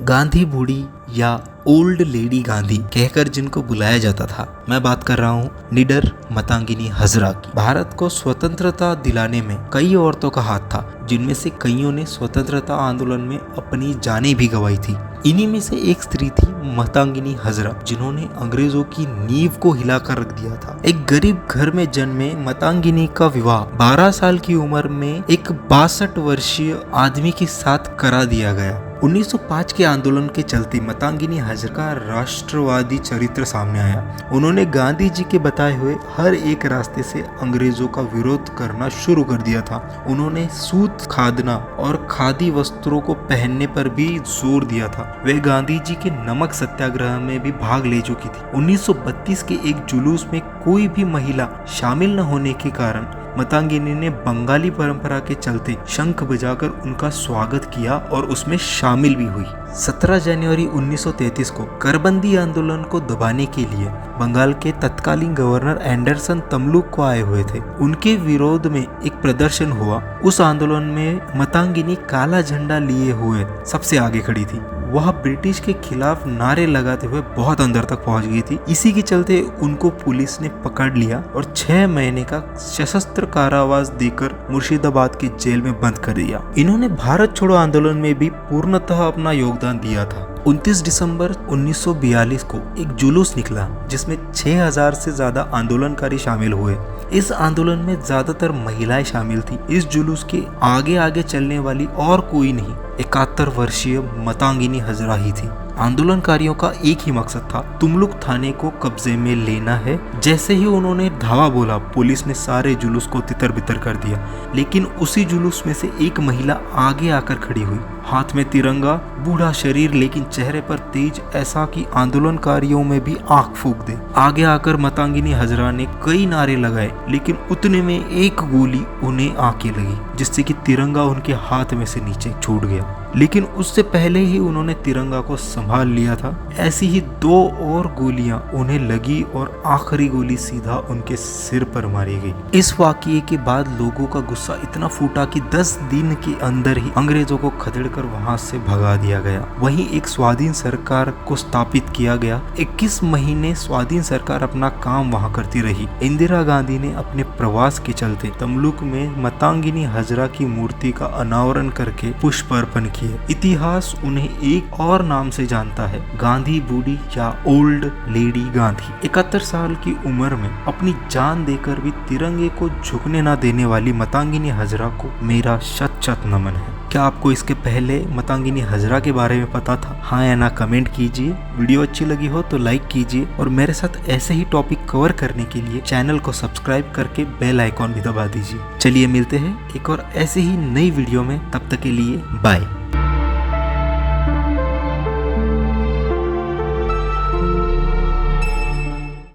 गांधी बूढ़ी या old lady Gandhi कहकर जिनको बुलाया जाता था, मैं बात कर रहा हूँ निडर मातंगी हजरा की। भारत को स्वतंत्रता दिलाने में कई औरतों का हाथ था, जिनमें से कईयों ने स्वतंत्रता आंदोलन में अपनी जानें भी गंवाई थी। इन्हीं में से एक स्त्री थी मातंगी हजरा, जिन्होंने अंग्रेजों की नींव को हिलाकर रख दिया था। एक गरीब घर में जन्मे मातंगी का विवाह 12 साल की उम्र में एक 62 वर्षीय आदमी के साथ करा दिया गया। 1905 के आंदोलन के चलते मातंगी हजरा का राष्ट्रवादी चरित्र सामने आया। उन्होंने गांधी जी के बताए हुए हर एक रास्ते से अंग्रेजों का विरोध करना शुरू कर दिया था। उन्होंने सूत खादना और खादी वस्त्रों को पहनने पर भी जोर दिया था। वे गांधी जी के नमक सत्याग्रह में भी भाग ले चुकी थी। 1932 के एक जुलूस में कोई भी महिला शामिल न होने के कारण मातंगी ने बंगाली परंपरा के चलते शंख बजाकर उनका स्वागत किया और उसमें शामिल भी हुई। 17 जनवरी 1933 को करबंदी आंदोलन को दबाने के लिए बंगाल के तत्कालीन गवर्नर एंडरसन तमलुक को आए हुए थे। उनके विरोध में एक प्रदर्शन हुआ। उस आंदोलन में मातंगी काला झंडा लिए हुए सबसे आगे खड़ी थी। वह ब्रिटिश के खिलाफ नारे लगाते हुए बहुत अंदर तक पहुंच गई थी। इसी के चलते उनको पुलिस ने पकड़ लिया और 6 महीने का सशस्त्र कारावास देकर मुर्शिदाबाद की जेल में बंद कर दिया। इन्होंने भारत छोड़ो आंदोलन में भी पूर्णतः अपना योगदान दिया था। 29 दिसंबर 1942 को एक जुलूस निकला, जिसमें 6000 से ज्यादा आंदोलनकारी शामिल हुए। इस आंदोलन में ज्यादातर महिलाएं शामिल थी। इस जुलूस के आगे आगे चलने वाली और कोई नहीं, 71 वर्षीय मातंगी हजरा ही थी। आंदोलनकारियों का एक ही मकसद था, तुमलुक थाने को कब्जे में लेना है। जैसे ही उन्होंने धावा बोला, पुलिस ने सारे जुलूस को तितर बितर कर दिया। लेकिन उसी जुलूस में से एक महिला आगे आकर खड़ी हुई, हाथ में तिरंगा, बूढ़ा शरीर लेकिन चेहरे पर तेज, ऐसा कि आंदोलनकारियों में भी आंख फूंक दे। आगे आकर मातंगी हजरा ने कई नारे लगाए, लेकिन उतने में एक गोली उन्हें आके लगी, जिससे कि तिरंगा उनके हाथ में से नीचे छूट गया। लेकिन उससे पहले ही उन्होंने तिरंगा को संभाल लिया था। ऐसी ही 2 और गोलियां उन्हें लगी और आखिरी गोली सीधा उनके सिर पर मारी गई। इस वाकये के बाद लोगों का गुस्सा इतना फूटा कि 10 दिन के अंदर ही अंग्रेजों को खदेड़कर वहां से भगा दिया गया। वहीं एक स्वाधीन सरकार को स्थापित किया गया। 21 महीने स्वाधीन सरकार अपना काम वहां करती रही। इंदिरा गांधी ने अपने प्रवास के चलते तमलुक में मातंगी हजरा की मूर्ति का अनावरण करके पुष्प अर्पण किए। इतिहास उन्हें एक और नाम से जानता है, गांधी बूढ़ी या ओल्ड लेडी गांधी। 71 साल की उम्र में अपनी जान देकर भी तिरंगे को झुकने ना देने वाली मातंगी हजरा को मेरा शत शत नमन है। क्या आपको इसके पहले मातंगी हजरा के बारे में पता था? हाँ या ना कमेंट कीजिए। वीडियो अच्छी लगी हो तो लाइक कीजिए और मेरे साथ ऐसे ही टॉपिक कवर करने के लिए चैनल को सब्सक्राइब करके बेल आइकॉन भी दबा दीजिए। चलिए मिलते हैं एक और ऐसे ही नई वीडियो में, तब तक के लिए बाय।